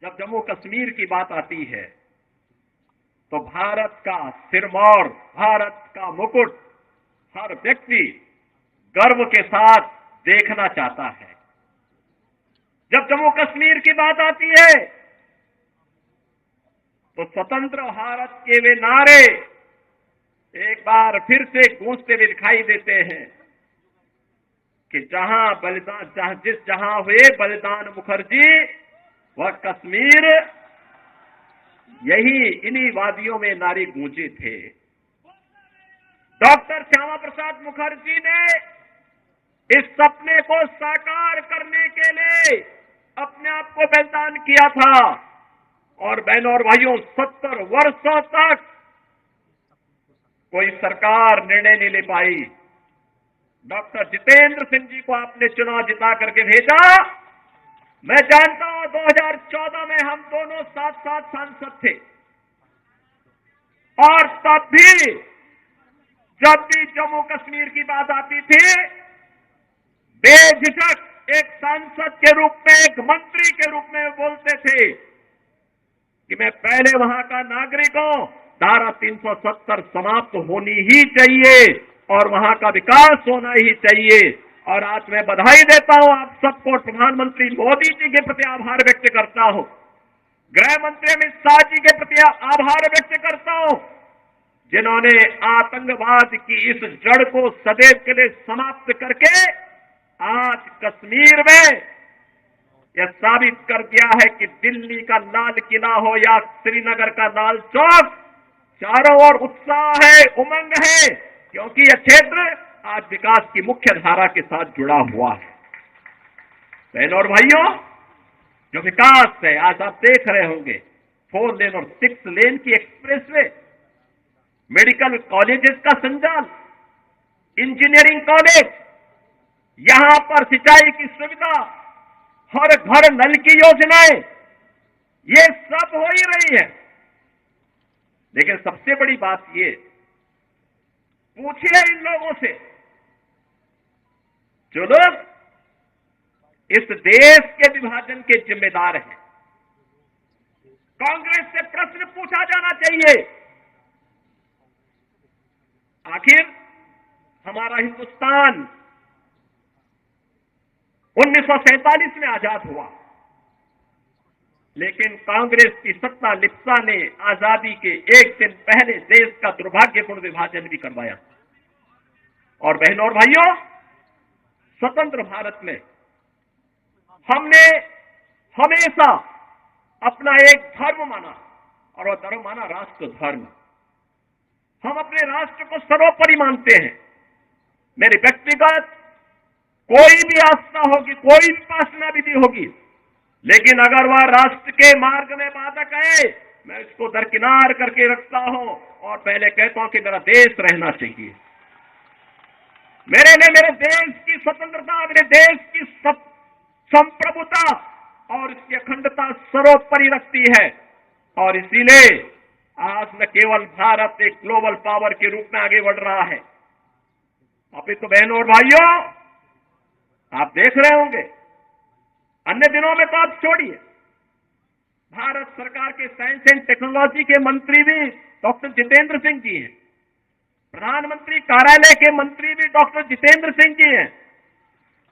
जब जम्मू कश्मीर की बात आती है तो भारत का सिरमौर, भारत का मुकुट हर व्यक्ति गर्व के साथ देखना चाहता है। जब जम्मू कश्मीर की बात आती है तो स्वतंत्र भारत के वे नारे एक बार फिर से गूंजते हुए दिखाई देते हैं कि जहां हुए बलिदान मुखर्जी वह कश्मीर, यही इन्हीं वादियों में नारे गूंजे थे। डॉक्टर श्यामा प्रसाद मुखर्जी ने इस सपने को साकार करने के लिए अपने आप को बलिदान किया था और बहनों और भाइयों 70 वर्षों तक कोई सरकार निर्णय नहीं ले पाई। डॉक्टर जितेंद्र सिंह जी को आपने चुनाव जिता करके भेजा। मैं जानता हूं 2014 में हम दोनों साथ साथ सांसद थे और तब भी जब भी जम्मू कश्मीर की बात आती थी बेझिझक एक सांसद के रूप में, एक मंत्री के रूप में बोलते थे कि मैं पहले वहां का नागरिक हूं, धारा 370 समाप्त होनी ही चाहिए और वहां का विकास होना ही चाहिए। और आज मैं बधाई देता हूं आप सबको, प्रधानमंत्री मोदी जी के प्रति आभार व्यक्त करता हूं, गृह मंत्री अमित शाह जी के प्रति आभार व्यक्त करता हूं, जिन्होंने आतंकवाद की इस जड़ को सदैव के लिए समाप्त करके आज कश्मीर में यह साबित कर दिया है कि दिल्ली का लाल किला हो या श्रीनगर का लाल चौक, चारों ओर उत्साह है, उमंग है, क्योंकि यह क्षेत्र आज विकास की मुख्य धारा के साथ जुड़ा हुआ है। बहनों और भाइयों, जो विकास है आज आप देख रहे होंगे 4 लेन और 6 लेन की एक्सप्रेसवे, मेडिकल कॉलेजेस का संचालन, इंजीनियरिंग कॉलेज, यहां पर सिंचाई की सुविधा, हर घर नल की योजनाएं, ये सब हो ही रही है। लेकिन सबसे बड़ी बात ये, पूछिए इन लोगों से जो लोग इस देश के विभाजन के जिम्मेदार हैं, कांग्रेस से प्रश्न पूछा जाना चाहिए, आखिर हमारा हिंदुस्तान 1947 में आजाद हुआ, लेकिन कांग्रेस की सत्ता लिप्सा ने आजादी के एक दिन पहले देश का दुर्भाग्यपूर्ण विभाजन भी करवाया। और बहनों और भाइयों, स्वतंत्र भारत में हमने हमेशा अपना एक धर्म माना और वह धर्म माना राष्ट्र धर्म। हम अपने राष्ट्र को सर्वोपरि मानते हैं। मेरी व्यक्तिगत कोई भी आस्था होगी, कोई भी उपासना विधि होगी, लेकिन अगर वह राष्ट्र के मार्ग में बाधक है, मैं इसको दरकिनार करके रखता हूं और पहले कहता हूं कि मेरा देश रहना चाहिए। मेरे लिए मेरे देश की स्वतंत्रता, मेरे देश की संप्रभुता और इसकी अखंडता सर्वोपरि रखती है। और इसीलिए आज न केवल भारत एक ग्लोबल पावर के रूप में आगे बढ़ रहा है, अभी तो बहनों और भाइयों आप देख रहे होंगे, अन्य दिनों में तो आप छोड़िए, भारत सरकार के साइंस एंड टेक्नोलॉजी के मंत्री भी डॉक्टर जितेंद्र सिंह जी हैं, प्रधानमंत्री कार्यालय के मंत्री भी डॉक्टर जितेंद्र सिंह जी हैं।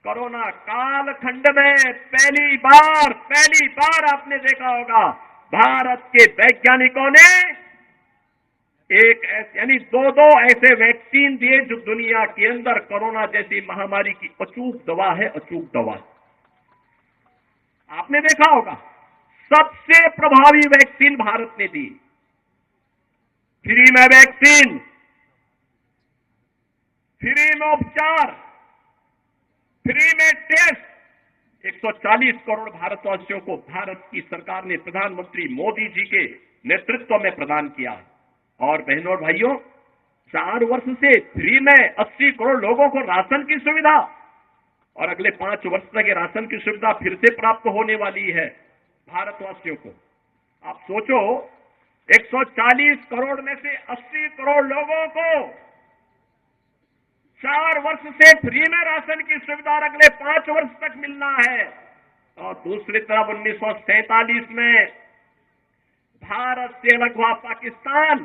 कोरोना कालखंड में पहली बार आपने देखा होगा भारत के वैज्ञानिकों ने यानी दो ऐसे वैक्सीन दिए जो दुनिया के अंदर कोरोना जैसी महामारी की अचूक दवा है, अचूक दवा। आपने देखा होगा सबसे प्रभावी वैक्सीन भारत ने दी, फ्री में वैक्सीन, फ्री में उपचार, फ्री में टेस्ट, 140 करोड़ भारतवासियों को भारत की सरकार ने प्रधानमंत्री मोदी जी के नेतृत्व में प्रदान किया। और बहनों और भाइयों, 4 वर्ष से फ्री में 80 करोड़ लोगों को राशन की सुविधा, और अगले 5 वर्ष तक ये राशन की सुविधा फिर से प्राप्त होने वाली है भारतवासियों को। आप सोचो, 140 करोड़ में से 80 करोड़ लोगों को 4 वर्ष से फ्री में राशन की सुविधा अगले 5 वर्ष तक मिलना है। और दूसरी तरफ 1947 में भारत से अलग हुआ पाकिस्तान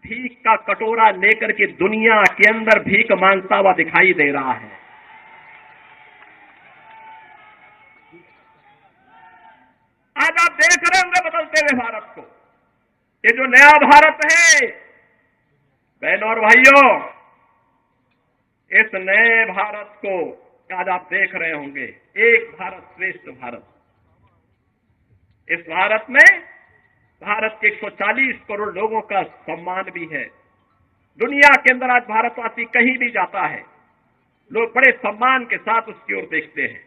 भीख का कटोरा लेकर के दुनिया के अंदर भीख मांगता हुआ दिखाई दे रहा है। आज आप देख रहे होंगे बदलते हुए भारत को। ये जो नया भारत है बहनों और भाइयों, इस नए भारत को आज आप देख रहे होंगे, एक भारत श्रेष्ठ भारत। इस भारत में भारत के 140 करोड़ लोगों का सम्मान भी है। दुनिया के अंदर आज भारतवासी कहीं भी जाता है, लोग बड़े सम्मान के साथ उसकी ओर देखते हैं।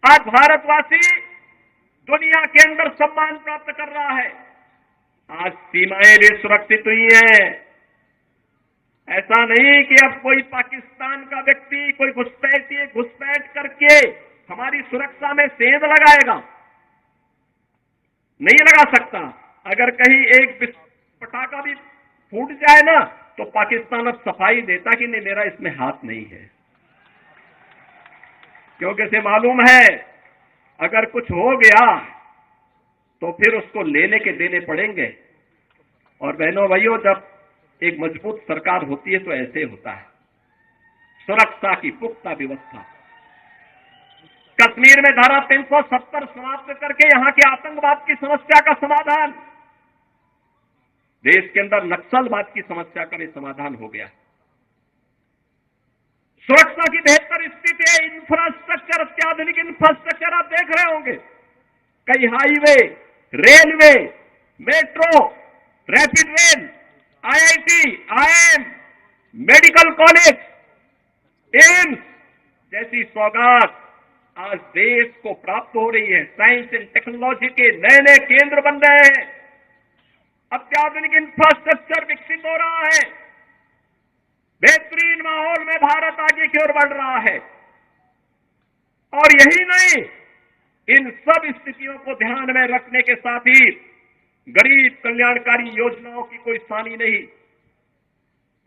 आज भारतवासी दुनिया के अंदर सम्मान प्राप्त कर रहा है। आज सीमाएं भी सुरक्षित हुई हैं। ऐसा नहीं कि अब कोई पाकिस्तान का व्यक्ति कोई घुसपैठ करके हमारी सुरक्षा में सेंध लगाएगा, नहीं लगा सकता। अगर कहीं एक पटाखा भी फूट जाए ना तो पाकिस्तान अब सफाई देता कि नहीं, मेरा इसमें हाथ नहीं है, क्योंकि इसे मालूम है अगर कुछ हो गया तो फिर उसको लेने के देने पड़ेंगे। और बहनों भाइयों, जब एक मजबूत सरकार होती है तो ऐसे होता है। सुरक्षा की पुख्ता व्यवस्था, कश्मीर में धारा 370 समाप्त करके यहां के आतंकवाद की समस्या का समाधान, देश के अंदर नक्सलवाद की समस्या का भी समाधान हो गया। सुरक्षा की बेहतर स्थिति है। इंफ्रास्ट्रक्चर, अत्याधुनिक इंफ्रास्ट्रक्चर आप देख रहे होंगे। कई highway, railway, metro, rapid rail, IIT, IIM, medical college, AIIMS जैसी सौगात आज देश को प्राप्त हो रही है। साइंस एंड टेक्नोलॉजी के नए नए केंद्र बन रहे हैं। अत्याधुनिक इंफ्रास्ट्रक्चर विकसित हो रहा है। बेहतरीन माहौल में भारत आगे की ओर बढ़ रहा है। और यही नहीं, इन सब स्थितियों को ध्यान में रखने के साथ ही गरीब कल्याणकारी योजनाओं की कोई सानी नहीं।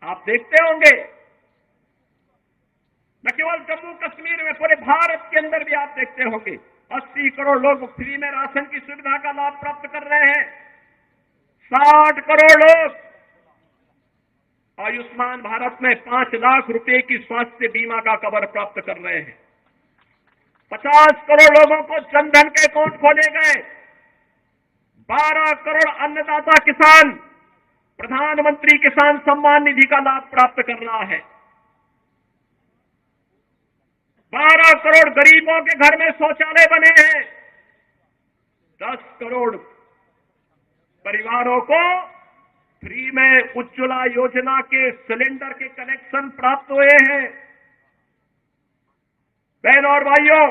आप देखते होंगे न केवल जम्मू कश्मीर में, पूरे भारत के अंदर भी आप देखते होंगे 80 करोड़ लोग फ्री में राशन की सुविधा का लाभ प्राप्त कर रहे हैं। 60 करोड़ लोग आयुष्मान भारत में 5 लाख रुपए की स्वास्थ्य बीमा का कवर प्राप्त कर रहे हैं। 50 करोड़ लोगों को जनधन के अकाउंट खोले गए। 12 करोड़ अन्नदाता किसान प्रधानमंत्री किसान सम्मान निधि का लाभ प्राप्त कर रहा है। 12 करोड़ गरीबों के घर में शौचालय बने हैं। 10 करोड़ परिवारों को फ्री में उज्ज्वला योजना के सिलेंडर के कनेक्शन प्राप्त हुए हैं। बहनों और भाइयों,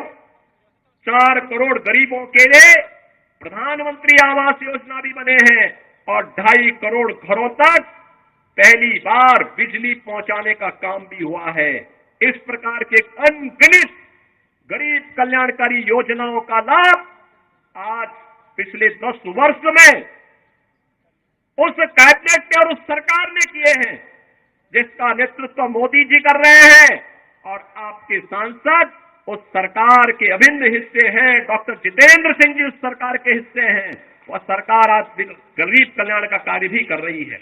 4 करोड़ गरीबों के लिए प्रधानमंत्री आवास योजना भी बने हैं और 2.5 करोड़ घरों तक पहली बार बिजली पहुंचाने का काम भी हुआ है। इस प्रकार के अनगिनत गरीब कल्याणकारी योजनाओं का लाभ आज पिछले 10 वर्ष में उस कैबिनेट ने और उस सरकार ने किए हैं जिसका नेतृत्व मोदी जी कर रहे हैं। और आपके सांसद उस सरकार के अभिन्न हिस्से हैं। डॉक्टर जितेंद्र सिंह जी उस सरकार के हिस्से हैं। वह सरकार आज गरीब कल्याण का कार्य भी कर रही है।